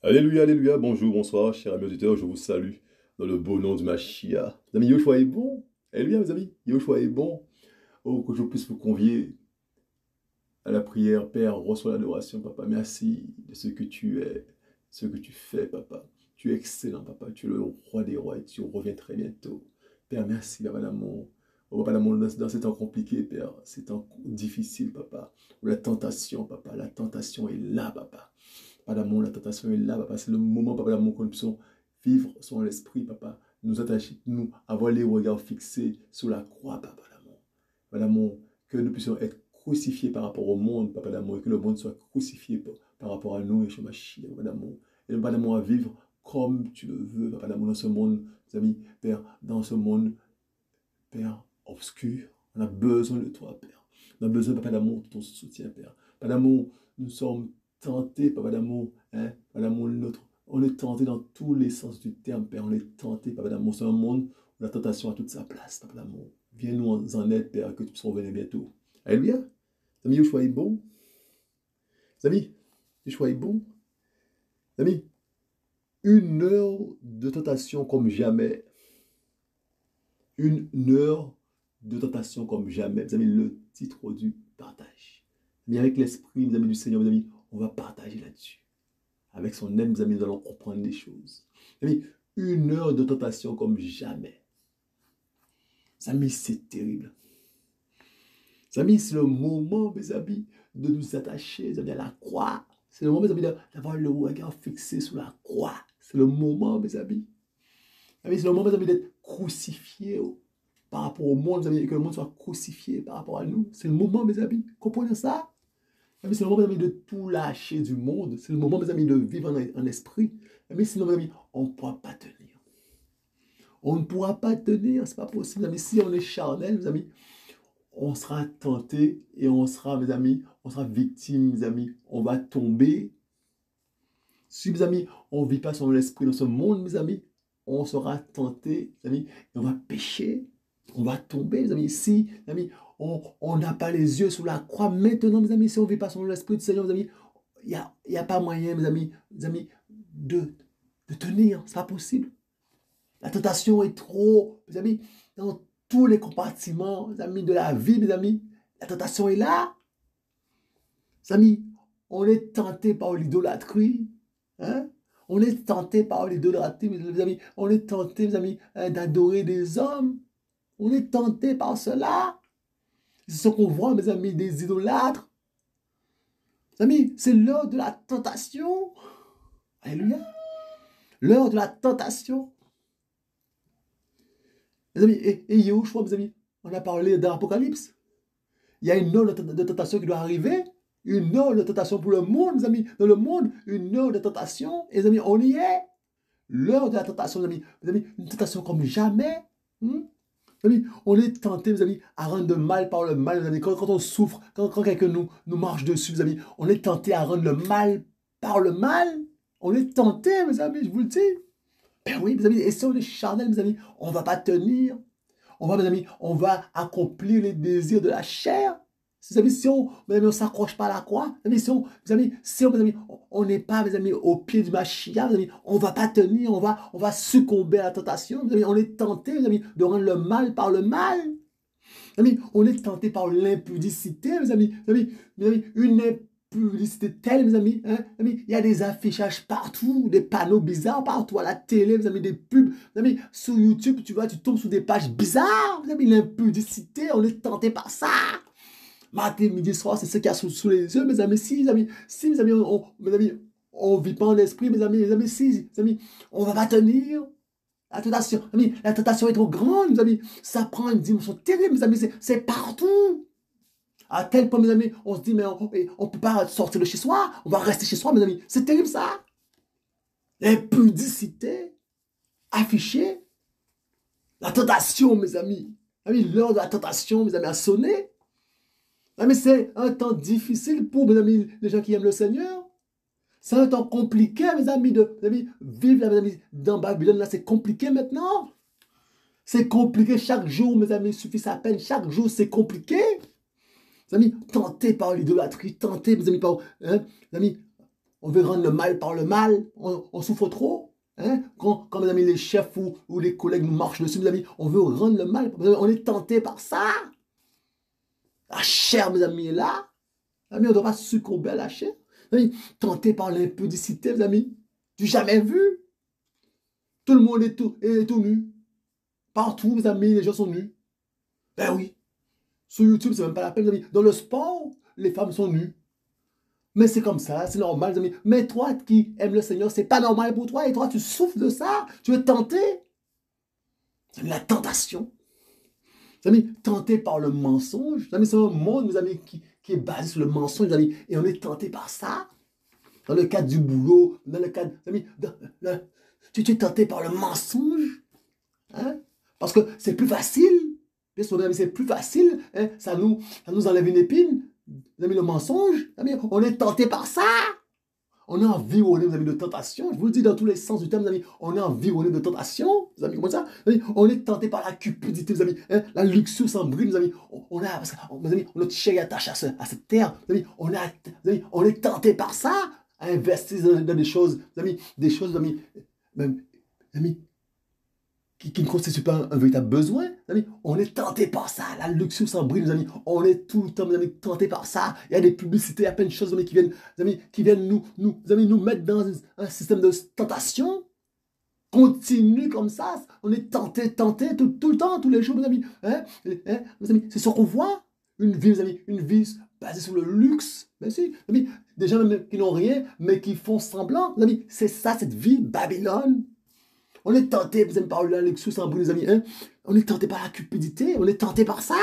Alléluia, alléluia, bonjour, bonsoir, chers amis auditeurs, je vous salue dans le beau nom du Mashiach. Mes amis, Yoshua est bon. Alléluia, mes amis, Yoshua est bon. Oh, que je puisse vous convier à la prière, Père, reçois l'adoration, Papa. Merci de ce que tu es, ce que tu fais, Papa. Tu es excellent, Papa. Tu es le roi des rois et tu reviens très bientôt. Père, merci, Papa d'amour. Oh, Papa d'amour, dans ces temps compliqués, Père, ces temps difficiles, Papa. La tentation, Papa, la tentation est là, Papa. Papa d'amour, la tentation est là, Papa. C'est le moment, Papa d'amour, que nous puissions vivre son esprit, Papa. Nous attacher, nous avoir les regards fixés sur la croix, Papa d'amour. Papa d'amour, que nous puissions être crucifiés par rapport au monde, Papa d'amour, et que le monde soit crucifié par rapport à nous, et chez Machia, Papa d'amour. Et Papa d'amour, à vivre comme tu le veux, Papa d'amour, dans ce monde, mes amis, Père, dans ce monde, Père, obscur. On a besoin de toi, Père. On a besoin, Papa d'amour, de ton soutien, Père. Papa d'amour, nous sommes tentés, Papa d'amour, hein, Papa d'amour, on est tenté dans tous les sens du terme, Père. On est tenté, Papa d'amour. C'est un monde où la tentation a toute sa place, Papa d'amour. Viens-nous en aide, Père, que tu puisses revenir bientôt. Alléluia. Les amis, Yoshua est bon. Les amis, Yoshua est bon. Les amis, une heure de tentation comme jamais. Une heure de tentation comme jamais. Mes amis, le titre du partage. Mais avec l'esprit, mes amis, du Seigneur, mes amis, on va partager là-dessus. Avec son aide, mes amis, nous allons comprendre les choses. Mes amis, une heure de tentation comme jamais. Mes amis, c'est terrible. Mes amis, c'est le moment, mes amis, de nous attacher, mes amis, à la croix. C'est le moment, mes amis, d'avoir le regard fixé sur la croix. C'est le moment, mes amis. Mes amis, c'est le moment, mes amis, d'être crucifiés par rapport au monde, mes amis, et que le monde soit crucifié par rapport à nous. C'est le moment, mes amis. Comprenez ça? Mes amis, c'est le moment, mes amis, de tout lâcher du monde. C'est le moment, mes amis, de vivre en esprit. Mes amis, sinon, mes amis, on ne pourra pas tenir. On ne pourra pas tenir, c'est pas possible, mes amis. Si on est charnel, mes amis, on sera tenté et on sera, mes amis, on sera victime, mes amis. On va tomber. Si, mes amis, on ne vit pas sur l'esprit dans ce monde, mes amis, on sera tenté, mes amis, et on va pécher. On va tomber, mes amis. Si, mes amis, on n'a pas les yeux sur la croix maintenant, mes amis, si on ne vit pas sur l'esprit du Seigneur, mes amis, il n'y a pas moyen, mes amis de tenir. Ce n'est pas possible. La tentation est trop, mes amis, dans tous les compartiments, mes amis, de la vie, mes amis. La tentation est là. Mes amis, on est tenté par l'idolâtrie. Hein? On est tenté par l'idolâtrie, mes amis. On est tenté, mes amis, d'adorer des hommes. On est tenté par cela. C'est ce qu'on voit, mes amis, des idolâtres. Mes amis, c'est l'heure de la tentation. Alléluia. L'heure de la tentation. Mes amis, et Yahushua, mes amis, on a parlé dans l'Apocalypse. Il y a une heure de tentation qui doit arriver. Une heure de tentation pour le monde, mes amis. Dans le monde, une heure de tentation. Et les amis, on y est. L'heure de la tentation, mes amis, une tentation comme jamais. Amis, on est tenté, mes amis, à rendre le mal par le mal, mes amis. Quand on souffre, quand quelqu'un nous marche dessus, mes amis, on est tenté à rendre le mal par le mal. On est tenté, mes amis, je vous le dis. Ben oui, mes amis, et si on est charnel, mes amis, on ne va pas tenir. On va, mes amis, on va accomplir les désirs de la chair. Mes amis, si on ne s'accroche pas à la croix, mes amis, si on, mes amis, on n'est pas, mes amis, au pied du Mashiach, mes amis, on ne va pas tenir, on va succomber à la tentation. Mes amis, on est tenté, mes amis, de rendre le mal par le mal. Mes amis, on est tenté par l'impudicité, mes amis. Mes amis, une impudicité telle, mes amis, hein, mes amis, il y a des affichages partout, des panneaux bizarres partout, à la télé, mes amis, des pubs. Mes amis, sur YouTube, tu vois, tu tombes sur des pages bizarres. Mes amis, l'impudicité, on est tenté par ça. Matin, midi, soir, c'est ce qu'il y a sous les yeux, mes amis. Si, mes amis, on vit pas en esprit, mes amis, si, mes amis, on va pas tenir. La tentation, mes amis, la tentation est trop grande, mes amis. Ça prend une dimension terrible, mes amis, c'est partout. À tel point, mes amis, on se dit, mais on peut pas sortir de chez soi, on va rester chez soi, mes amis. C'est terrible, ça. L'impudicité affichée. La tentation, mes amis. Mes amis, l'heure de la tentation, mes amis, a sonné. Mais c'est un temps difficile pour, mes amis, les gens qui aiment le Seigneur. C'est un temps compliqué, mes amis, mes amis, vivre là, mes amis, dans Babylone, là, c'est compliqué maintenant. C'est compliqué chaque jour, mes amis, il suffit sa peine. Chaque jour, c'est compliqué. Mes amis, tentés par l'idolâtrie, tentés, mes amis, par... Hein, mes amis, on veut rendre le mal par le mal, on souffre trop. Hein? Quand mes amis, les chefs ou les collègues nous marchent dessus, mes amis, on veut rendre le mal. On est tenté par ça. La chair, mes amis, est là. Mes amis, on ne doit pas succomber à la chair. Mes amis, tenté par l'impudicité, mes amis. Tu n'as jamais vu. Tout le monde est tout nu. Partout, mes amis, les gens sont nus. Ben oui. Sur YouTube, c'est même pas la peine, mes amis. Dans le sport, les femmes sont nues. Mais c'est comme ça, c'est normal, mes amis. Mais toi qui aimes le Seigneur, c'est pas normal pour toi. Et toi, tu souffres de ça. Tu es tenté. C'est la tentation. Mes amis, tenté par le mensonge. Mes amis, c'est un monde, mes amis, qui est basé sur le mensonge, mes amis. Et on est tenté par ça. Dans le cadre du boulot, dans le cadre, mes amis, tu es tenté par le mensonge. Hein? Parce que c'est plus facile. Bien sûr, mes amis, c'est plus facile. Hein? Ça nous enlève une épine. Mes amis, le mensonge, mes amis, on est tenté par ça. On est environné, mes amis, de tentation. Je vous le dis dans tous les sens du terme, mes amis. On est environné de tentation. Mes amis, comment ça? Mes amis, on est tenté par la cupidité, mes amis. Hein? La luxure sans bride, mes amis. Parce que, mes amis, notre chair est attachée à cette terre. Mes amis, on est tenté par ça. À investir dans des choses, mes amis, mes amis, même, mes amis, qui ne constitue pas un véritable besoin, amis. On est tenté par ça, la luxure sans brille, mes amis. On est tout le temps, mes amis, tenté par ça. Il y a des publicités, il y a plein de choses, mes amis, qui viennent nous mettre dans un système de tentation continue comme ça. On est tenté tout le temps, tous les jours, mes amis. Hein? Mes amis, c'est ce qu'on voit. Une vie, mes amis, une vie basée sur le luxe. Mais si, mes amis, des gens même qui n'ont rien, mais qui font semblant, mes amis. C'est ça, cette vie, Babylone. On est tenté, vous aimez par la luxure sans bruit, les amis. Hein? On est tenté par la cupidité. On est tenté par ça.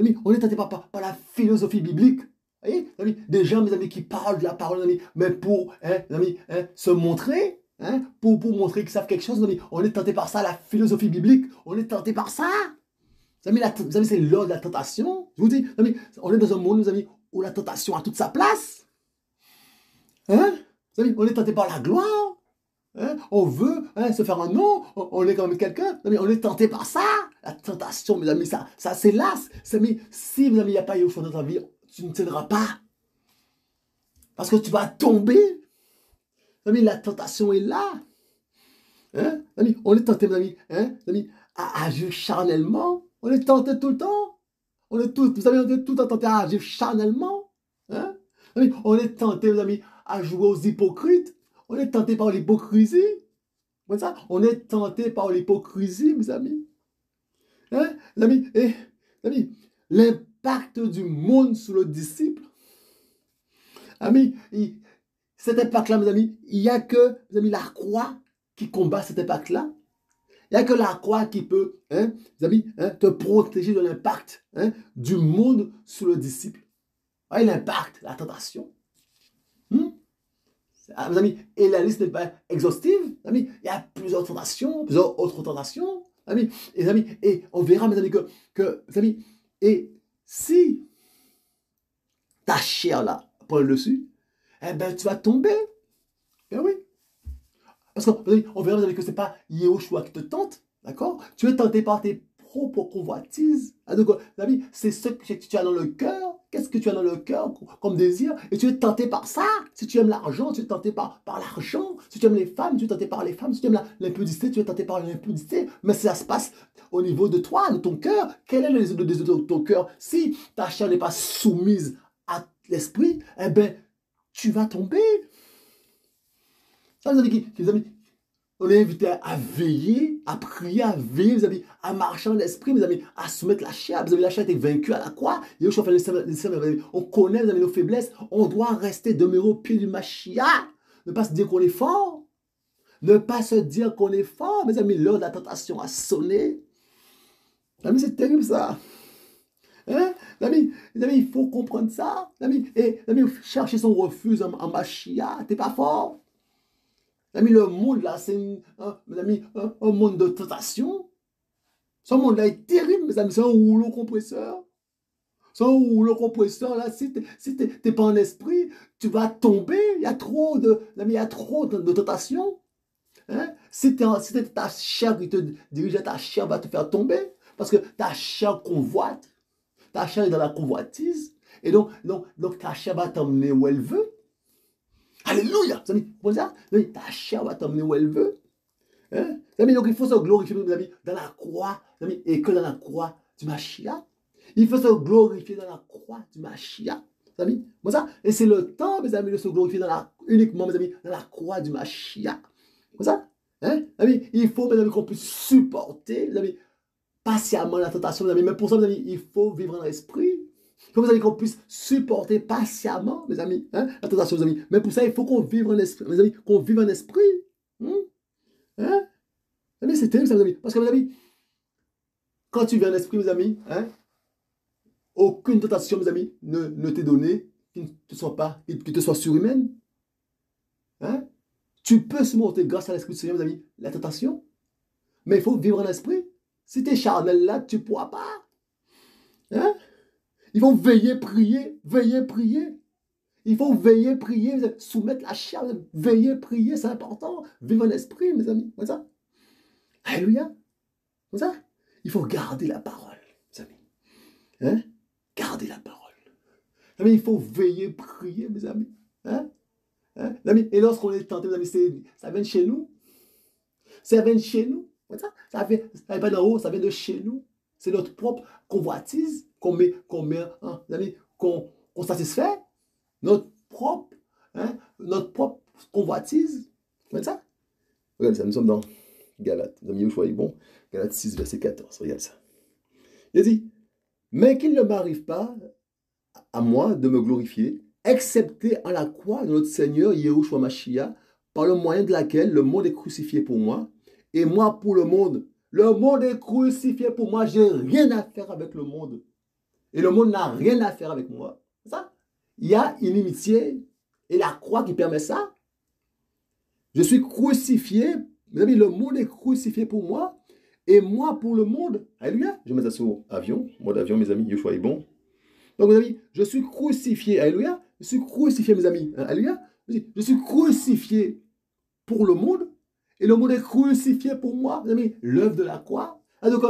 Amis, on est tenté par la philosophie biblique. Vous voyez, amis, des gens, mes amis, qui parlent de la parole, mes amis, mais pour amis, se montrer, pour montrer qu'ils savent quelque chose, mes amis. On est tenté par ça, la philosophie biblique. On est tenté par ça. Vous amis, c'est l'heure de la tentation. Je vous dis, amis, on est dans un monde, mes amis, où la tentation a toute sa place. Hein? Vous amis, on est tenté par la gloire. Hein? On veut se faire un nom, on est comme quelqu'un, on est tenté par ça. La tentation, mes amis, ça c'est là. Si, mes amis, il n'y a pas Yahushua dans ta vie, tu ne tiendras pas. Parce que tu vas tomber. Mes amis, la tentation est là. Hein? Mes amis, on est tenté, mes amis, mes amis, à agir charnellement. On est tenté tout le temps. On est tout le temps tenté à agir charnellement. Hein? Mes amis, on est tenté, mes amis, à jouer aux hypocrites. On est tenté par l'hypocrisie. Ça, on est tenté par l'hypocrisie, mes amis. Hein, mes amis, l'impact du monde sur le disciple. Amis, cet impact-là, mes amis, il n'y a que, mes amis, la croix qui combat cet impact-là. Il n'y a que la croix qui peut, mes amis, te protéger de l'impact du monde sur le disciple. Voyez l'impact, la tentation. Mes amis, et la liste n'est pas exhaustive. Amis, il y a plusieurs tentations, plusieurs autres tentations. Amis, et on verra, mes amis, que mes amis, et si ta chair là prend le dessus, eh ben tu vas tomber. Ben oui. Parce qu'on verra, mes amis, que ce n'est pas Yahushua qui te tente, d'accord? Tu es tenté par tes propres convoitises. Donc, mes amis, c'est ce que tu as dans le cœur. Qu'est-ce que tu as dans le cœur comme désir? Et tu es tenté par ça. Si tu aimes l'argent, tu es tenté par l'argent. Si tu aimes les femmes, tu es tenté par les femmes. Si tu aimes l'impudicité, tu es tenté par l'impudicité. Mais ça se passe au niveau de toi, de ton cœur. Quel est le désir de ton cœur? Si ta chair n'est pas soumise à l'esprit, eh bien, tu vas tomber. Ça, les amis, on est invité à veiller, à prier, à veiller, mes amis, à marcher en l'esprit, mes amis, à soumettre la chair. Mes amis, la chair a été vaincue à la croix. On connaît, mes amis, nos faiblesses. On doit rester demeuré au pied du Mashiach. Ne pas se dire qu'on est fort. Ne pas se dire qu'on est fort. Mes amis, l'heure de la tentation a sonné. Mes amis, c'est terrible ça. Hein? Les amis, il faut comprendre ça. Les amis, chercher son refuge en Mashiach. T'es pas fort. Amis, le monde là, c'est un monde de tentation. Ce monde-là est terrible, mes amis. C'est un rouleau compresseur. C'est un rouleau compresseur là. Si tu n'es pas en esprit, tu vas tomber. Il y a trop de tentation. Hein? Si ta chair qui te dirige, ta chair va te faire tomber. Parce que ta chair convoite. Ta chair est dans la convoitise. Et donc ta chair va t'emmener où elle veut. Alléluia. Vous avez compris ça? Ta chair va t'emmener où elle veut. Hein? Vous avez, donc il faut se glorifier, mes amis, dans la croix, mes amis, et que dans la croix du Mashiach. Il faut se glorifier dans la croix du Mashiach. Mes amis, ça? Et c'est le temps, mes amis, de se glorifier uniquement, mes amis, dans la croix du Mashiach. Ça? Hein? Mes amis, il faut, mes amis, qu'on puisse supporter, mes amis, patiemment la tentation, mes amis. Mais pour ça, mes amis, il faut vivre dans l'esprit. Il faut, mes amis, qu'on puisse supporter patiemment, mes amis, hein, la tentation, mes amis. Mais pour ça, il faut qu'on vive en esprit, mes amis, qu'on vive en esprit. Hein? Mais c'est terrible, ça, mes amis. Parce que, mes amis, quand tu vis en esprit, mes amis, hein, aucune tentation, mes amis, ne t'est donnée qui ne te soit pas, qui te soit surhumaine. Hein? Tu peux surmonter grâce à l'esprit du Seigneur, mes amis, la tentation. Mais il faut vivre en esprit. Si tu es charnel là, tu ne pourras pas. Hein? Il faut veiller, prier, veiller, prier. Il faut veiller, prier, soumettre la chair, veiller, prier, c'est important. Vivre en esprit, mes amis. C'est ça? Alléluia. C'est ça? Il faut garder la parole, mes amis. Hein? Garder la parole. Mes amis, il faut veiller, prier, mes amis. Hein? Hein? Mes amis, et lorsqu'on est tenté, mes amis, ça vient de chez nous. Ça vient de chez nous. Ça vient pas d'en haut, ça vient de chez nous. C'est notre propre convoitise qu'on met, hein, amis, qu'on satisfait. Notre propre convoitise. Regarde ça. Regarde ça, nous sommes dans Galates. Nos amis, vous bon. Galates 6, verset 14. Regarde ça. Il dit, mais qu'il ne m'arrive pas à moi de me glorifier, excepté en la croix de notre Seigneur Yahushua Mashiach, par le moyen de laquelle le monde est crucifié pour moi, et moi pour le monde. Le monde est crucifié pour moi, j'ai rien à faire avec le monde. Et le monde n'a rien à faire avec moi. C'est ça? Il y a une inimitié et la croix qui permet ça. Je suis crucifié, mes amis, le monde est crucifié pour moi, et moi pour le monde. Alléluia. Je mets ça sur avion, mode avion, mes amis, Yoshua est bon. Donc, mes amis, je suis crucifié. Alléluia. Je suis crucifié, mes amis. Alléluia. Je suis crucifié pour le monde. Et le monde est crucifié pour moi. Mes amis, l'œuvre de la croix. Donc,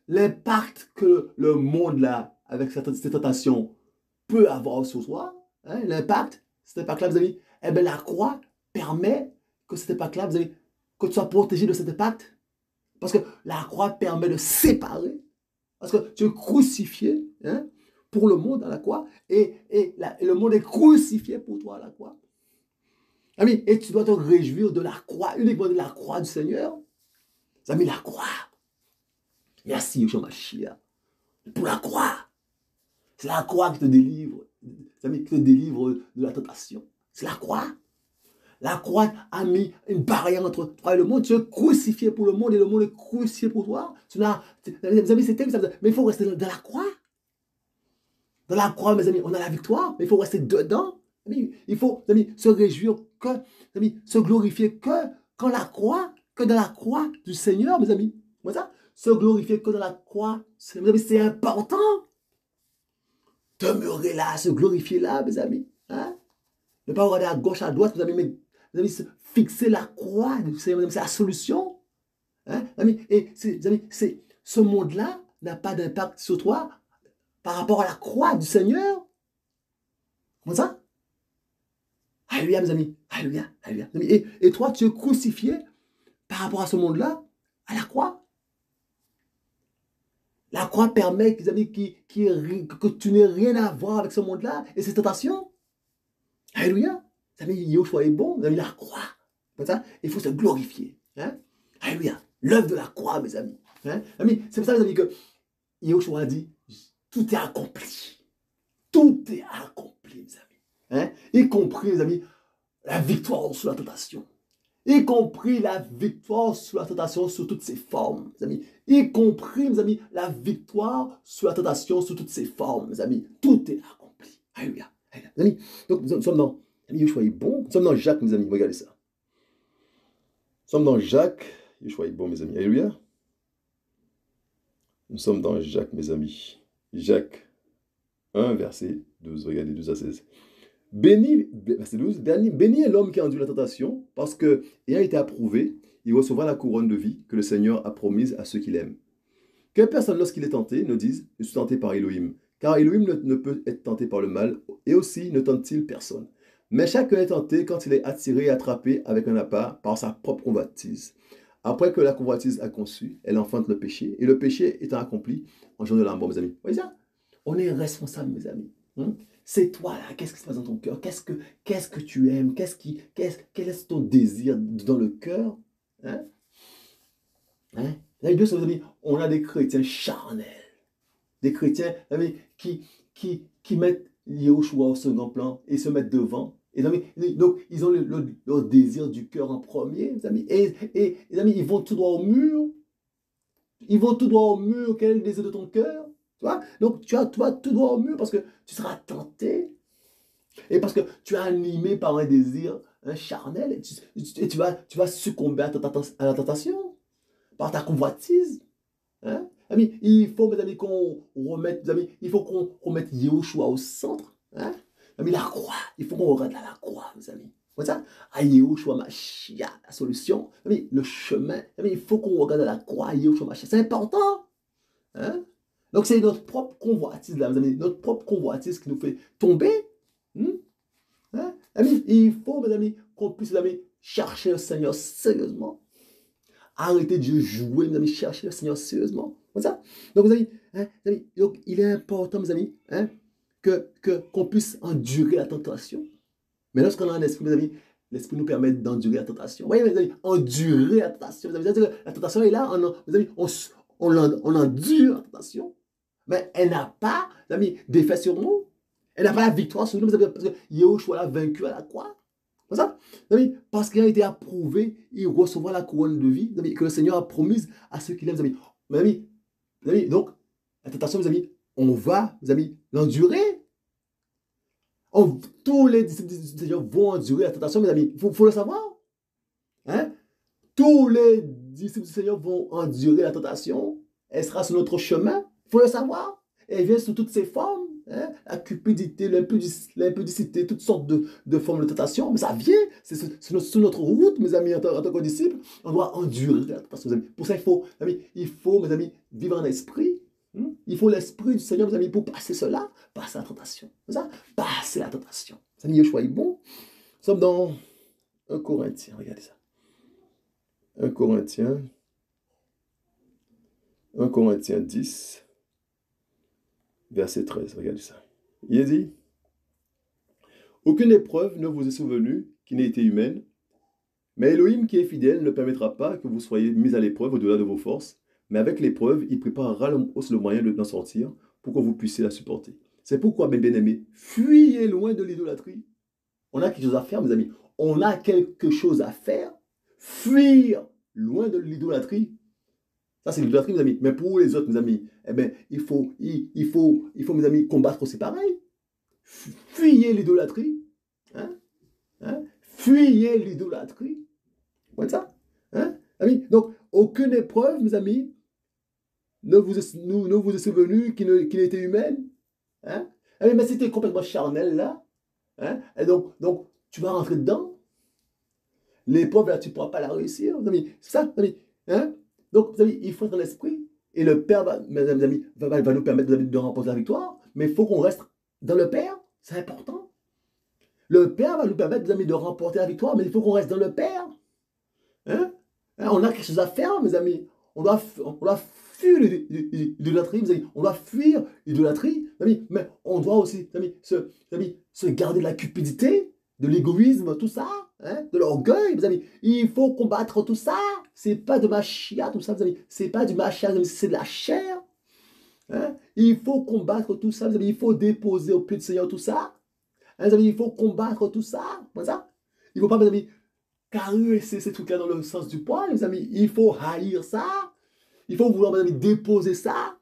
l'impact que le monde, là, avec cette tentation, peut avoir sur toi, hein, l'impact, cet impact-là, mes amis, eh bien, la croix permet que cet impact-là, vous savez, que tu sois protégé de cet impact. Parce que la croix permet de séparer. Parce que tu es crucifié, hein, pour le monde à la croix, et le monde est crucifié pour toi à la croix. Amis, et tu dois te réjouir de la croix, uniquement de la croix du Seigneur. Amis, la croix. Merci, Yeshua Mashiach, pour la croix. C'est la croix qui te délivre, amis, qui te délivre de la tentation. C'est la croix. La croix a mis une barrière entre toi et le monde. Tu es crucifié pour le monde et le monde est crucifié pour toi. Mes amis, c'est terrible, mais il faut rester dans la croix. Dans la croix, mes amis, on a la victoire, mais il faut rester dedans. Il faut, mes amis, se réjouir que, mes amis, se glorifier que dans la croix du Seigneur, mes amis. Voilà, se glorifier que dans la croix, mes amis, c'est important. Demeurer là, se glorifier là, mes amis. Hein? Ne pas regarder à gauche, à droite, mes amis, mais mes amis, fixer la croix, c'est la solution. Hein? Mes amis, et mes amis, ce monde-là n'a pas d'impact sur toi par rapport à la croix du Seigneur. Comment ça? Alléluia, mes amis. Alléluia, alléluia. Et toi, tu es crucifié par rapport à ce monde-là, à la croix. La croix permet, mes amis, que tu n'aies rien à voir avec ce monde-là et ses tentations. Alléluia. Mes amis, Yoshua est bon, mes amis, la croix. Comme ça, il faut se glorifier. Hein? Alléluia. L'œuvre de la croix, mes amis. Hein? C'est pour ça, mes amis, que Yoshua a dit, tout est accompli. Tout est accompli, mes amis. Hein? Y compris, mes amis, la victoire sur la tentation. Y compris la victoire sur la tentation sous toutes ses formes, mes amis. Y compris, mes amis, la victoire sur la tentation sous toutes ses formes, mes amis. Tout est accompli. Alléluia. Mes amis, donc nous sommes dans, mes amis, Yoshua est bon. Nous sommes dans Jacques, mes amis. Regardez ça. Nous sommes dans Jacques. Yoshua est bon, mes amis. Alléluia. Nous sommes dans Jacques, mes amis. Jacques 1, verset 12. Regardez, 12 à 16. Béni, verset 12, béni est l'homme qui a enduit la tentation, parce que, ayant été approuvé, il recevra la couronne de vie que le Seigneur a promise à ceux qui l'aiment. Que personne, lorsqu'il est tenté, ne dise « Je suis tenté par Elohim », car Elohim ne peut être tenté par le mal, et aussi ne tente-t-il personne. Mais chacun est tenté quand il est attiré et attrapé avec un appât par sa propre convoitise. Après que la convoitise a conçu, elle enfante le péché, et le péché étant accompli, engendre la mort, mes amis. Vous voyez ça? On est responsable, mes amis. Hein? C'est toi, là, qu'est-ce qui se passe dans ton cœur? Qu'est-ce que tu aimes? Quel est ton désir dans le cœur? Hein? Hein? La Bible, mes amis, on a des chrétiens charnels, des chrétiens, amis, qui mettent Yahushua au second plan et se mettent devant. Et donc, ils ont leur désir du cœur en premier, mes amis. Et les amis, ils vont tout droit au mur. Ils vont tout droit au mur. Quel est le désir de ton cœur? Tu vois? Donc, tu vas tout droit au mur parce que tu seras tenté. Et parce que tu es animé par un désir charnel. Et tu vas succomber à la tentation par ta convoitise. Hein? Amis, il faut, mes amis, qu'on remette, mes amis, il faut qu'on remette Yahushua au centre. Hein? Amis, la croix, il faut qu'on regarde la croix, mes amis. Comme ça, à Yahushua Mashiach, la solution. Amis, le chemin. Amis, il faut qu'on regarde la croix à Yahushua Mashiach. C'est important. Hein? Donc, c'est notre propre convoitise, là, mes amis, notre propre convoitise qui nous fait tomber. Hein? Amis, il faut, mes amis, qu'on puisse, mes amis, chercher le Seigneur sérieusement. Arrêtez de jouer, mes amis, cherchez le Seigneur sérieusement. Comme ça. Donc, mes amis, donc, il est important, mes amis, qu'on puisse endurer la tentation. Mais lorsqu'on a un esprit, mes amis, l'esprit nous permet d'endurer la tentation. Vous voyez, mes amis, endurer la tentation. Mes amis, la tentation est là, mes amis, on endure la tentation. Mais elle n'a pas, mes amis, d'effet sur nous. Elle n'a pas la victoire sur nous, mes amis, parce que Yahushua l'a vaincu à la croix. Comme ça, parce qu'il a été approuvé, il recevra la couronne de vie que le Seigneur a promise à ceux qui l'aiment, mes amis. Donc, la tentation, mes amis, on va, mes amis, l'endurer. Tous les disciples du Seigneur vont endurer la tentation, mes amis. Il faut le savoir. Hein? Tous les disciples du Seigneur vont endurer la tentation. Elle sera sur notre chemin. Il faut le savoir. Elle vient sous toutes ses formes. Hein? La cupidité, l'impudicité, toutes sortes de formes de tentation. Mais ça vient. C'est sur notre route, mes amis, en tant que disciples. On doit endurer la tentation, mes amis. Pour ça, il faut, mes amis, vivre en esprit. Il faut l'esprit du Seigneur, mes amis, pour passer cela, passer la tentation. Ça, passer la tentation. Mes amis, Yeshua est bon. Nous sommes dans 1 Corinthiens, regardez ça. 1 Corinthiens 10, verset 13, regardez ça. Il est dit, aucune épreuve ne vous est survenue qui n'ait été humaine, mais Elohim qui est fidèle ne permettra pas que vous soyez mis à l'épreuve au-delà de vos forces, mais avec l'épreuve, il préparera aussi le moyen d'en sortir pour que vous puissiez la supporter. C'est pourquoi, mes bien-aimés, fuyez loin de l'idolâtrie. On a quelque chose à faire, mes amis. On a quelque chose à faire. Fuir loin de l'idolâtrie. Ça, c'est l'idolâtrie, mes amis. Mais pour les autres, mes amis, eh bien, il faut, mes amis, combattre aussi pareil. Fuyez l'idolâtrie. Fuyez l'idolâtrie. Vous voyez ça? Amis? Donc, aucune épreuve, mes amis, ne vous est survenue qui n'ait été humaine. Mais si tu es complètement charnel, là, et donc, tu vas rentrer dedans. L'épreuve, là, tu ne pourras pas la réussir. C'est ça, mes amis. Donc, mes amis, il faut être dans l'esprit. Et le Père, mes amis, va nous permettre de remporter la victoire. Mais il faut qu'on reste dans le Père. C'est important. Le Père va nous permettre, mes amis, de remporter la victoire. Mais il faut qu'on reste dans le Père. On a quelque chose à faire, mes amis. On doit fuir l'idolâtrie, mes amis. On doit fuir l'idolâtrie, mais on doit aussi, se garder de la cupidité, de l'égoïsme, tout ça, de l'orgueil, mes amis. Il faut combattre tout ça. C'est pas de Mashiach, tout ça, mes amis. C'est pas du Mashiach, c'est de la chair. Il faut combattre tout ça, mes amis. Il faut déposer au pied du Seigneur tout ça. Mes amis, il faut combattre tout ça. Ça. Il ne faut pas, mes amis, caresser ces trucs-là dans le sens du poil, mes amis. Il faut haïr ça. Il faut vouloir, mes amis, déposer ça.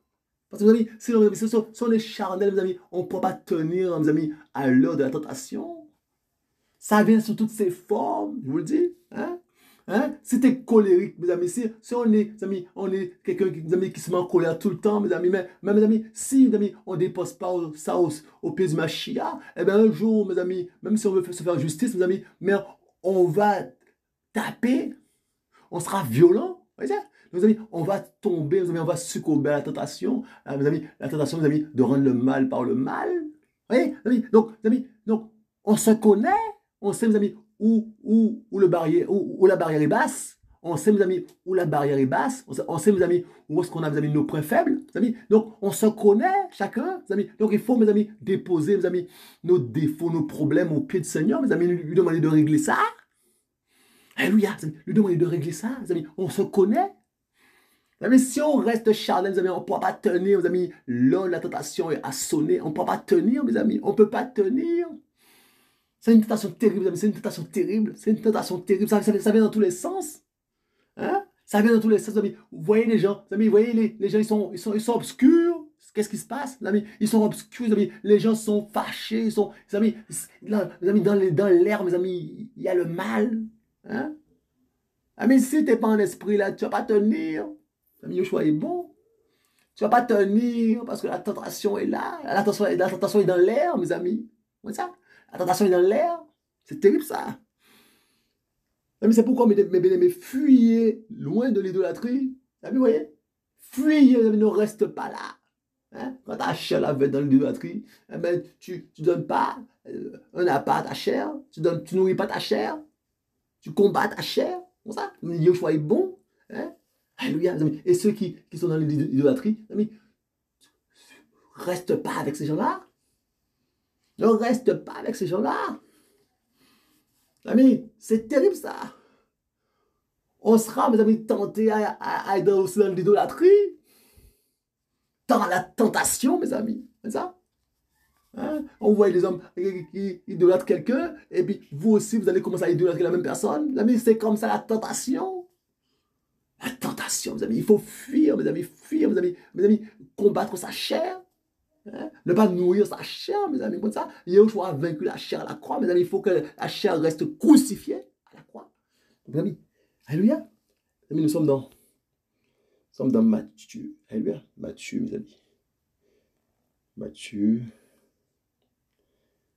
Parce que, mes amis, si on est charnel, mes amis, on ne peut pas tenir, mes amis, à l'heure de la tentation. Ça vient sous toutes ses formes, je vous le dis. Si tu es colérique, mes amis, si on est, mes amis, on est quelqu'un, mes amis, qui se met en colère tout le temps, mes amis, mais mes amis, si, mes amis, on ne dépose pas ça au pied du Mashiach, eh bien, un jour, mes amis, même si on veut se faire justice, mes amis, mais on va taper, on sera violent, vous voyez ça? Mes amis, on va tomber, mes amis, on va succomber à la tentation, mes amis, la tentation, mes amis, de rendre le mal par le mal. Vous voyez, mes amis, donc, on se connaît, on sait, mes amis, où le barrière, où la barrière est basse. On sait, mes amis, où la barrière est basse. On sait, mes amis, où est-ce qu'on a, mes amis, nos points faibles. Mes amis. Donc, on se connaît, chacun, mes amis. Donc, il faut, mes amis, déposer, mes amis, nos défauts, nos problèmes au pied du Seigneur, mes amis, lui demander de régler ça. Alléluia, lui demander de régler ça, mes amis. On se connaît. Mais si on reste charnel, mes amis, on ne pourra pas tenir, mes amis. Là, la tentation a sonné. On ne pourra pas tenir, mes amis. On ne peut pas tenir. C'est une tentation terrible, mes amis. C'est une tentation terrible. C'est une tentation terrible. Ça vient dans tous les sens. Hein? Ça vient dans tous les sens, mes amis. Vous voyez les gens, mes amis, vous voyez les gens, ils sont obscurs. Qu'est-ce qui se passe, mes amis? Ils sont obscurs, mes amis. Les gens sont fâchés. Ils sont, mes amis, dans l'air, mes amis, il y a le mal. Hein? Ah, mais si tu n'es pas en esprit, là, tu ne vas pas tenir. Ami Yoshua est bon. Tu ne vas pas tenir parce que la tentation est là. La tentation est dans l'air, mes amis. C'est ça? La tentation est dans l'air. C'est terrible, ça. Mais c'est pourquoi, mes bien-aimés, fuyez loin de l'idolâtrie. Vous voyez? Fuyez, ne reste pas là. Hein? Quand ta chair la veut dans l'idolâtrie, eh ben, tu ne donnes pas un appât à ta chair. Tu nourris pas ta chair. Tu combats ta chair. Comme ça. Yoshua est bon. Hein? Alléluia, mes amis. Et ceux qui sont dans l'idolâtrie, amis, reste pas avec ces gens-là. Ne reste pas avec ces gens-là. Amis, c'est terrible ça. On sera, mes amis, tentés à être aussi dans l'idolâtrie. Dans la tentation, mes amis. C'est ça? Hein? On voit des hommes qui idolâtrent quelqu'un, et puis vous aussi, vous allez commencer à idolâtrer la même personne. Amis, c'est comme ça la tentation. La tentation, mes amis, il faut fuir, mes amis, combattre sa chair, hein? Ne pas nourrir sa chair, mes amis, comme ça. Yeshua a vaincu la chair à la croix, mes amis, il faut que la chair reste crucifiée à la croix. Mes amis, alléluia. Mes amis, nous sommes dans Matthieu, alléluia, Matthieu, mes amis. Matthieu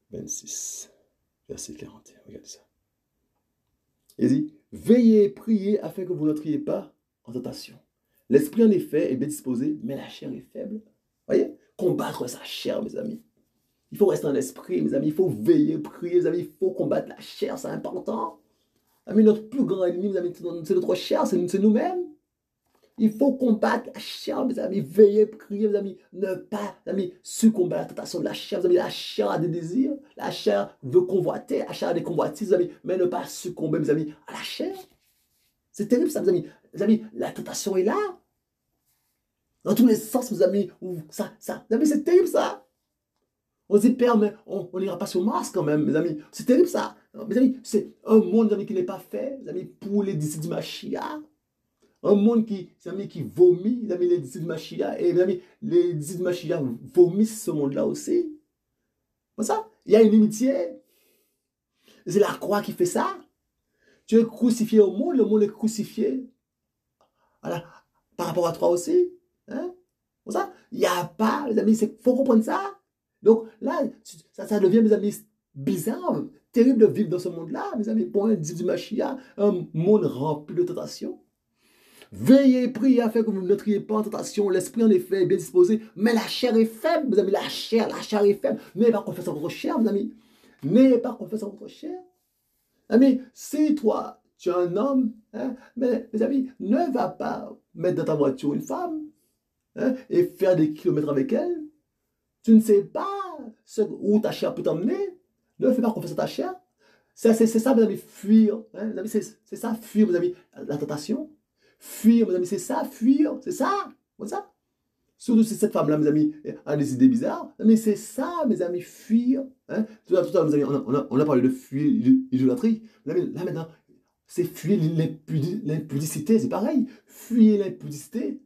26, verset 41, regardez ça. Il dit, veillez et priez afin que vous n'entriez pas en tentation. L'esprit, en effet, est bien disposé, mais la chair est faible. Voyez? Combattre sa chair, mes amis. Il faut rester en esprit, mes amis. Il faut veiller, prier, mes amis. Il faut combattre la chair, c'est important. Amis, notre plus grand ennemi, mes amis, c'est notre chair, c'est nous-mêmes. Il faut combattre la chair, mes amis. Veiller, prier, mes amis. Ne pas, mes amis, succomber à la tentation de la chair. Mes amis, la chair a des désirs. La chair veut convoiter. La chair a des convoitises, mes amis. Mais ne pas succomber, mes amis, à la chair. C'est terrible, ça, mes amis. Mes amis, la tentation est là. Dans tous les sens, mes amis. Mes amis, c'est terrible, ça. On se dit, Père, mais on n'ira pas sur Mars quand même, mes amis. C'est terrible, ça. Mes amis, c'est un monde, mes amis, qui n'est pas fait, mes amis, pour les disciples du Mashiach. Un monde qui vomit, mes amis, les disciples du Mashiach. Et mes amis, les disciples du Mashiach vomissent ce monde-là aussi. Comme ça, il y a une inimitié. C'est la croix qui fait ça. Tu es crucifié au monde, le monde est crucifié. Voilà. Par rapport à toi aussi. Hein? Comme ça, il n'y a pas, mes amis, il faut comprendre ça. Donc là, ça devient, mes amis, bizarre, terrible de vivre dans ce monde-là, mes amis, pour un disciple du Mashiach, un monde rempli de tentations. Veillez et priez afin que vous n'entriez pas en tentation. L'esprit, en effet, est bien disposé, mais la chair est faible, mes amis. La chair est faible. N'ayez pas confiance en votre chair, mes amis. N'ayez pas confiance en votre chair. Amis, si toi, tu es un homme, hein, mais, mes amis, ne va pas mettre dans ta voiture une femme, hein, et faire des kilomètres avec elle. Tu ne sais pas où ta chair peut t'emmener. Ne fais pas confiance à ta chair. C'est ça, mes amis, fuir. Hein, mes amis, c'est ça, fuir, mes amis, la tentation. Fuir, mes amis, c'est ça, fuir, c'est ça. C'est ça. Surtout si cette femme-là, mes amis, a des idées bizarres. Mais c'est ça, mes amis, fuir. Hein. Tout à l'heure, mes amis, on a parlé de fuir l'idolâtrie. Là, maintenant, c'est fuir l'impudicité. C'est pareil. Fuir l'impudicité.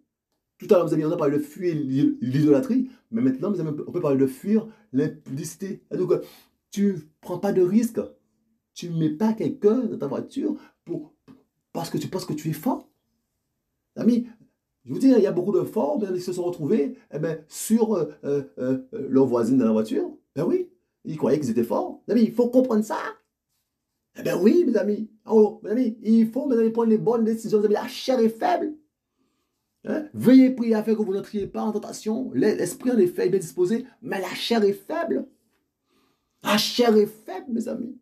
Tout à l'heure, mes amis, on a parlé de fuir l'idolâtrie. Mais maintenant, mes amis, on peut parler de fuir l'impudicité. Donc, tu ne prends pas de risque. Tu ne mets pas quelqu'un dans ta voiture parce que tu penses que tu es fort. Amis, je vous dis, il y a beaucoup de forts qui se sont retrouvés sur leur voisine dans la voiture. Ben oui, ils croyaient qu'ils étaient forts. Mes amis, il faut comprendre ça. Eh ben oui, mes amis. Oh, mes amis, il faut, mes amis, prendre les bonnes décisions. Mes amis, la chair est faible. Hein? Veuillez prier afin que vous n'entriez pas en tentation. L'esprit, en effet, est bien disposé, mais la chair est faible. La chair est faible, mes amis.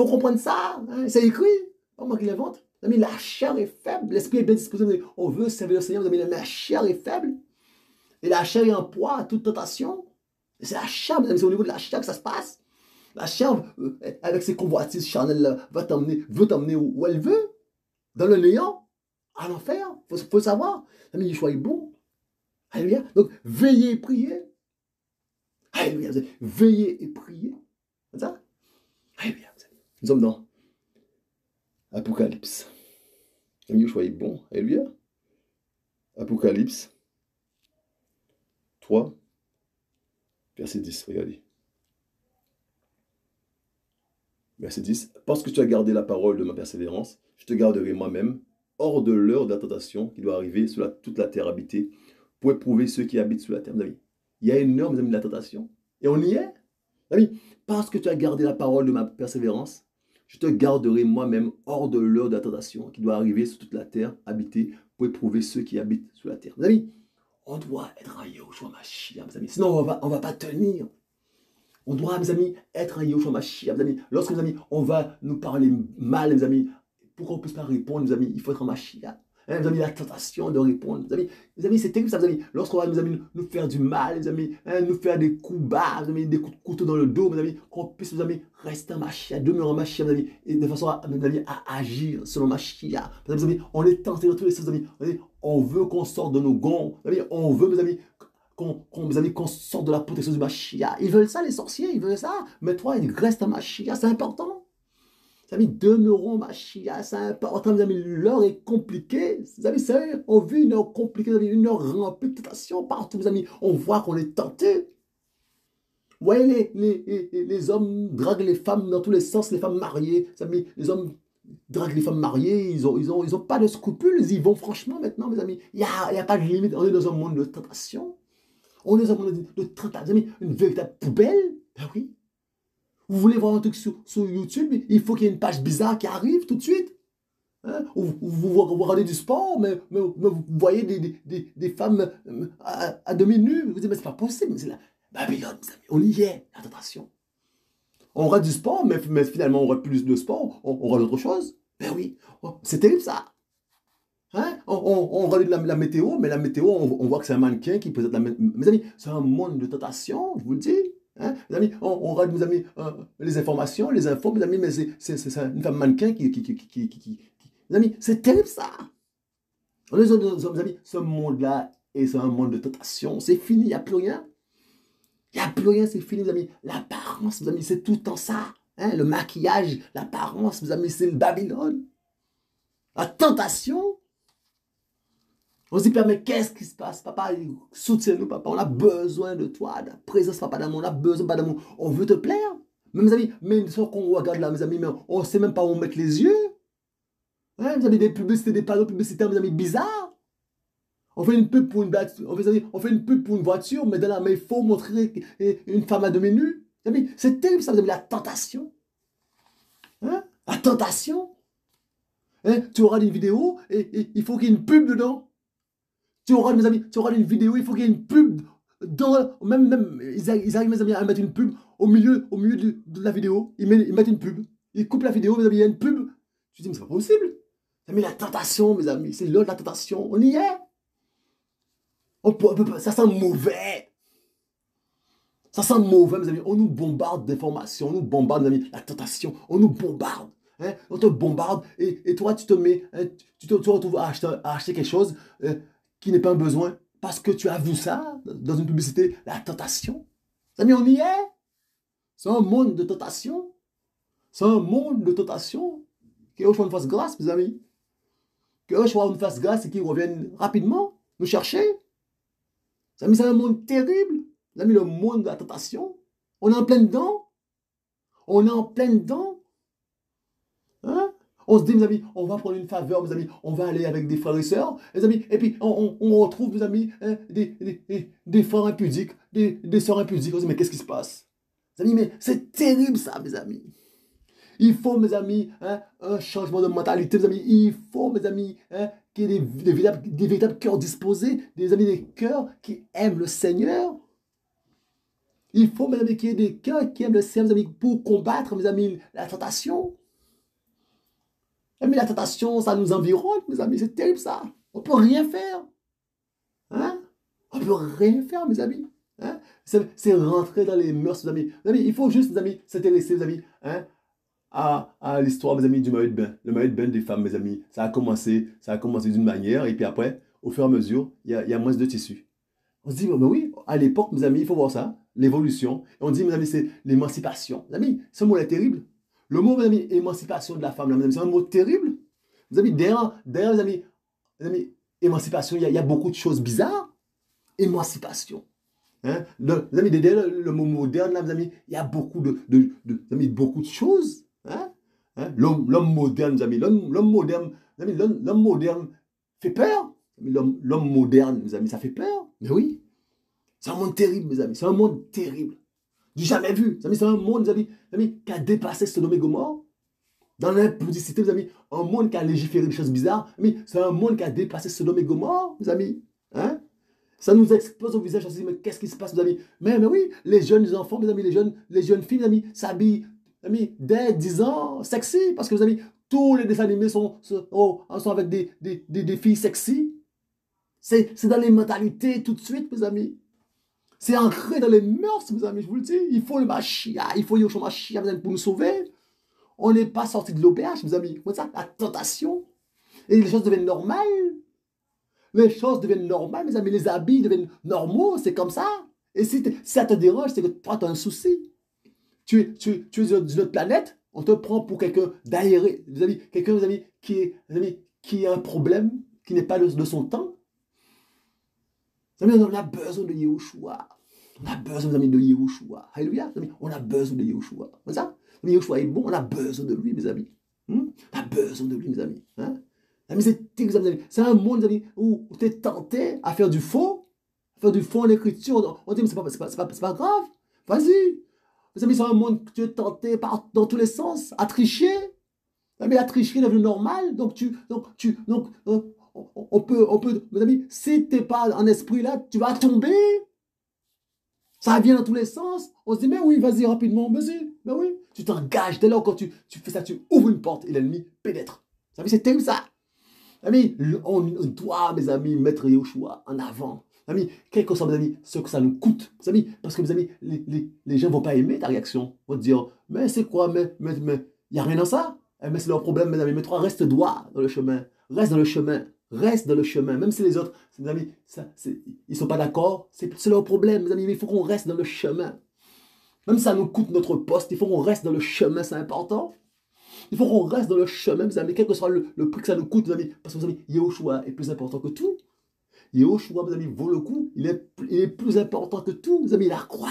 faut comprendre ça. Hein, c'est écrit. Pas moi qui l'invente. Mes amis, la chair est faible. L'esprit est bien disposé. On veut servir le Seigneur. Mes amis, la chair est faible. Et la chair est en proie à toute tentation. Et c'est la chair, mes amis. C'est au niveau de la chair que ça se passe. La chair, avec ses convoitises charnelles, veut t'emmener où elle veut. Dans le néant. À l'enfer. Il faut le savoir. Mes amis, Yeshua est bon. Alléluia. Donc, veillez et priez. Alléluia. Veillez et priez. C'est ça? Alléluia. Nous sommes dans Apocalypse. Yeshua est bon. Alléluia. Apocalypse 3, verset 10. Regardez. Verset 10. Parce que tu as gardé la parole de ma persévérance, je te garderai moi-même hors de l'heure de la tentation qui doit arriver sur toute la terre habitée pour éprouver ceux qui habitent sur la terre. Mes amis, il y a une heure, mes amis, de la tentation. Et on y est. Mes amis, parce que tu as gardé la parole de ma persévérance, je te garderai moi-même hors de l'heure de la tentation qui doit arriver sur toute la terre habitée pour éprouver ceux qui habitent sur la terre. Mes amis, on doit être un Yahushua Mashiach, mes amis. Sinon, on va pas tenir. On doit, mes amis, être un Yahushua Mashiach, mes amis. Lorsque, mes amis, on va nous parler mal, mes amis, pour qu'on ne puisse pas répondre, mes amis, il faut être un Mashiach. Hein, mes amis, la tentation de répondre. Mes amis, c'est terrible ça, mes amis. Lorsqu'on va, mes amis, nous faire du mal, mes amis, hein, nous faire des coups bas, mes amis, des coups de couteau dans le dos, mes amis, qu'on puisse, mes amis, rester un Mashiach, demeurer un Mashiach, mes amis, et de façon à, mes amis, à agir selon Mashiach. Mes amis, on est tenté dans tous les sens, mes amis. On veut qu'on sorte de nos gonds. Mes amis, on veut, mes amis, qu'on sorte de la protection du Mashiach. Ils veulent ça, les sorciers, ils veulent ça. Mais toi, il reste un Mashiach, c'est important. Mes amis, demeurons Mashiach, c'est important, mes amis. L'heure est compliquée. Mes amis, on vit une heure compliquée, une heure remplie de tentations partout, mes amis. On voit qu'on est tenté. Vous voyez, les hommes draguent les femmes dans tous les sens, les femmes mariées. Mes amis, les hommes draguent les femmes mariées, ils ont pas de scrupules, ils y vont franchement maintenant, mes amis. Il y a pas de limite. On est dans un monde de tentation. On est dans un monde de tentation, mes amis. Une véritable poubelle. Ben oui. Vous voulez voir un truc sur YouTube, il faut qu'il y ait une page bizarre qui arrive tout de suite. Hein? Ou vous regardez du sport, mais vous voyez des femmes à demi-nues. Vous dites, mais c'est pas possible. C'est la Babylone, mes amis. On y est, la tentation. On regarde du sport, mais finalement, on regarde plus de sport. On regarde autre chose. Ben oui, c'est terrible ça. Hein? On regarde la météo, mais la météo, on voit que c'est un mannequin qui peut être la même. Mes amis, c'est un monde de tentation, je vous le dis. Hein? Mes amis, on regarde, mes amis, les informations, les infos, mes amis, mais c'est une femme mannequin Mes amis, c'est terrible ça. Mes amis, ce monde-là, c'est un monde de tentation. C'est fini, il n'y a plus rien. Il n'y a plus rien, c'est fini, mes amis. L'apparence, mes amis, c'est tout le temps ça. Hein? Le maquillage, l'apparence, mes amis, c'est le Babylone. La tentation. On se dit, Père, mais qu'est-ce qui se passe? Papa, soutiens-nous, papa. On a besoin de toi, de la présence, papa, d'amour. On a besoin, papa, d'amour. On veut te plaire. Mais mes amis, même si on regarde là, mes amis, mais on ne sait même pas où mettre les yeux. Hein, mes amis, des publicités, des panneaux publicitaires, mes amis, bizarres. On fait une pub pour une pub pour une voiture, mais dans la main, il faut montrer une femme à demi nue. C'est terrible, ça, mes amis, la tentation. Hein? La tentation. Hein? Tu auras une vidéo et il faut qu'il y ait une pub dedans. Tu auras, mes amis, tu auras une vidéo, il faut qu'il y ait une pub. Même ils arrivent, mes amis, à mettre une pub au milieu de la vidéo. Ils mettent une pub. Ils coupent la vidéo, mes amis, il y a une pub. Je dis, mais c'est pas possible. Mais la tentation, mes amis, c'est l'heure de la tentation. On y est. Ça sent mauvais. Ça sent mauvais, mes amis. On nous bombarde d'informations. On nous bombarde, mes amis, la tentation. On nous bombarde. Hein? On te bombarde et toi, tu te mets, hein, tu te retrouves à acheter quelque chose qui n'est pas un besoin parce que tu as vu ça dans une publicité. La tentation. Mes amis, on y est. C'est un monde de tentation. C'est un monde de tentation. Que Yoshua nous fasse grâce, mes amis. Que Yoshua nous fasse grâce et qu'il revienne rapidement nous chercher. Mes amis, c'est un monde terrible. Mes amis, le monde de la tentation. On est en plein dedans. On est en plein dedans. Hein? On se dit, mes amis, on va prendre une faveur, mes amis, on va aller avec des frères et sœurs, mes amis, et puis on retrouve, mes amis, hein, des frères impudiques, des sœurs impudiques. On se dit, mais qu'est-ce qui se passe? Mes amis, mais c'est terrible ça, mes amis. Il faut, mes amis, hein, un changement de mentalité, mes amis. Il faut, mes amis, hein, qu'il y ait des véritables cœurs disposés, des amis, des cœurs qui aiment le Seigneur. Il faut, mes amis, qu'il y ait des cœurs qui aiment le Seigneur, mes amis, pour combattre, mes amis, la tentation. Mais la tentation, ça nous environne, mes amis, c'est terrible ça. On ne peut rien faire. Hein? On ne peut rien faire, mes amis. Hein? C'est rentrer dans les mœurs, mes amis. Mes amis, il faut juste, mes amis, s'intéresser, mes amis, hein, à l'histoire, mes amis, du maillot de bain. Le maillot de bain des femmes, mes amis. Ça a commencé d'une manière, et puis après, au fur et à mesure, il y a moins de tissu. On se dit, ben oui, à l'époque, mes amis, il faut voir ça, l'évolution. Et on dit, mes amis, c'est l'émancipation. Mes amis, ce mot est terrible. Le mot, mes amis, émancipation de la femme, là, mes amis, c'est un mot terrible. Mes amis, derrière mes amis, émancipation, il y a beaucoup de choses bizarres. Émancipation. Hein? Mes amis, derrière le mot moderne, là, mes amis, il y a beaucoup mes amis, beaucoup de choses. Hein? Hein? L'homme moderne, mes amis, l'homme moderne, mes amis, l'homme moderne fait peur. L'homme moderne, mes amis, ça fait peur. Mais oui, c'est un monde terrible, mes amis. C'est un monde terrible. Du jamais vu. Mes amis, c'est un monde, mes amis, qui a dépassé Sodome et Gomorrhe. Dans l'impudicité, mes amis, un monde qui a légiféré des choses bizarres. Mais c'est un monde qui a dépassé Sodome et Gomorre, mes amis. Hein? Ça nous explose au visage. On se dit, mais qu'est-ce qui se passe, mes amis? Mais oui, les jeunes enfants, mes amis, les jeunes filles, mes amis, s'habillent, mes amis, dès 10 ans, sexy. Parce que, mes amis, tous les dessins animés sont avec des filles sexy. C'est dans les mentalités tout de suite, mes amis. C'est ancré dans les mœurs, mes amis, je vous le dis. Il faut le Machia, il faut Yoshua Machia pour nous sauver. On n'est pas sorti de l'auberge, mes amis. Comme ça, la tentation. Et les choses deviennent normales. Les choses deviennent normales, mes amis. Les habits deviennent normaux, c'est comme ça. Et si ça te dérange, c'est que toi, tu as un souci. Tu es d'une autre planète, on te prend pour quelqu'un d'aéré. Quelqu'un, mes amis, qui a un problème, qui n'est pas de son temps. On a besoin de Yehoshua. On a besoin, mes amis, de Yehoshua. Alléluia. On a besoin de Yehoshua. C'est ça? Yehoshua est bon, on a besoin de lui, mes amis. On a besoin de lui, mes amis. Hein? C'est un monde, mes amis, où tu es tenté à faire du faux. Faire du faux en écriture. On dit, mais c'est pas grave. Vas-y. Mes amis, c'est un monde que tu es tenté dans tous les sens à tricher. Mais la tricherie est devenue normale. On peut, mes amis, si tu n'es pas en esprit là, tu vas tomber. Ça vient dans tous les sens. On se dit, mais oui, vas-y rapidement, vas-y. Mais oui, tu t'engages. Dès lors, quand tu fais ça, tu ouvres une porte et l'ennemi pénètre. Vous savez, c'est terrible ça. Amis, on doit, mes amis, mettre Yehoshua en avant. Amis, quel que soit, mes amis, ce que ça nous coûte. Mes amis, parce que, mes amis, les gens ne vont pas aimer ta réaction. Ils vont te dire, mais c'est quoi, mais il n'y a rien dans ça. Mais c'est leur problème, mes amis. Mais toi, reste droit dans le chemin. Reste dans le chemin. Reste dans le chemin. Même si les autres, mes amis, ils ne sont pas d'accord, c'est leur problème, mes amis. Mais il faut qu'on reste dans le chemin. Même si ça nous coûte notre poste, il faut qu'on reste dans le chemin, c'est important. Il faut qu'on reste dans le chemin, mes amis, quel que soit le prix que ça nous coûte, mes amis. Parce que, mes amis, Yehoshua est plus important que tout. Yehoshua, mes amis, vaut le coup. Il est plus important que tout, mes amis, la croix.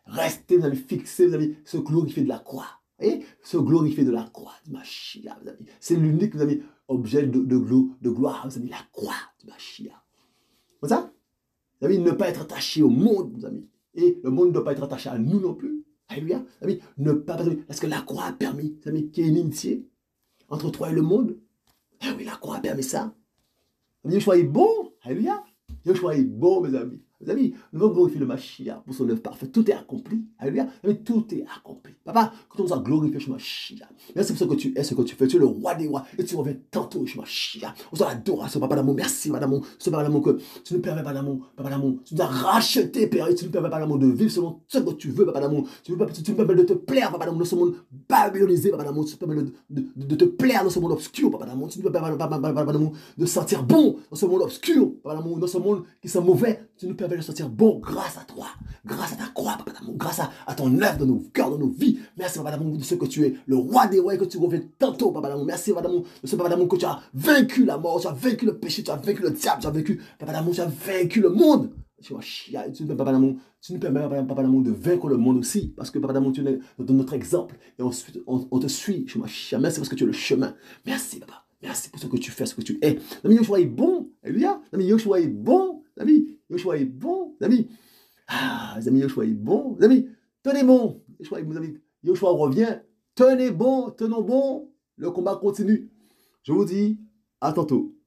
Restez, mes amis, fixés, mes amis, se glorifier de la croix. Et se glorifier de la croix du Mashiach, mes amis. C'est l'unique, mes amis, objet de gloire, mes amis, la croix du Mashiach. Comme ça, mes amis, ne pas être attaché au monde, mes amis. Et le monde ne doit pas être attaché à nous non plus. Alléluia. Amis, ne pas, parce que la croix a permis, amis, qu'il y ait une amitié entre toi et le monde. Ah oui, la croix a permis ça. Yehoshua est bon. Alléluia. Yehoshua est bon, mes amis. Mes amis, nous allons glorifier le Mashiach pour son œuvre parfaite. Tout est accompli. Alléluia. Mais tout est accompli. Papa, que tu nous as glorifié, Yeshua Mashiach. Merci pour ce que tu es, ce que tu fais. Tu es le roi des rois. Et tu reviens tantôt, Yeshua Mashiach. On s'en adoration, Papa d'amour. Merci, Papa d'amour. Ce Papa d'amour que tu nous permets, Papa d'amour. Papa d'amour. Tu nous as racheté, Père. Et tu nous permets, Papa d'amour, de vivre selon ce que tu veux, Papa d'amour. Tu nous permets de te plaire, Papa d'amour, dans ce monde babylonisé, Papa d'amour. Tu nous permets de te plaire dans ce monde obscur, Papa d'amour. Tu nous permets, Papa d'amour, de sentir bon dans ce monde obscur, Papa d'amour. Dans ce monde qui sent mauvais. Tu nous permets de sentir bon grâce à toi, grâce à ta croix, Papa d'amour, grâce à ton œuvre dans nos cœurs, dans nos vies. Merci, Papa d'amour, de ce que tu es, le roi des rois et que tu reviens tantôt, Papa d'amour. Merci, Papa d'amour, de ce Papa d'amour que tu as vaincu la mort, tu as vaincu le péché, tu as vaincu le diable, tu as vaincu, Papa d'amour, tu as vaincu le monde. Tu nous permets, Papa d'amour, de vaincre le monde aussi, parce que, Papa d'amour, tu es notre exemple, et ensuite, on te suit. Merci parce que tu es le chemin. Merci, Papa. Merci pour ce que tu fais, ce que tu es. L'ami Yehoshua est bon. Alléluia. L'ami Yehoshua est bon. L'ami Yehoshua est bon. L'ami. Ah, les amis, Yehoshua est bon. Les amis, tenez bon. Yehoshua revient. Tenez bon, tenons bon. Le combat continue. Je vous dis à tantôt.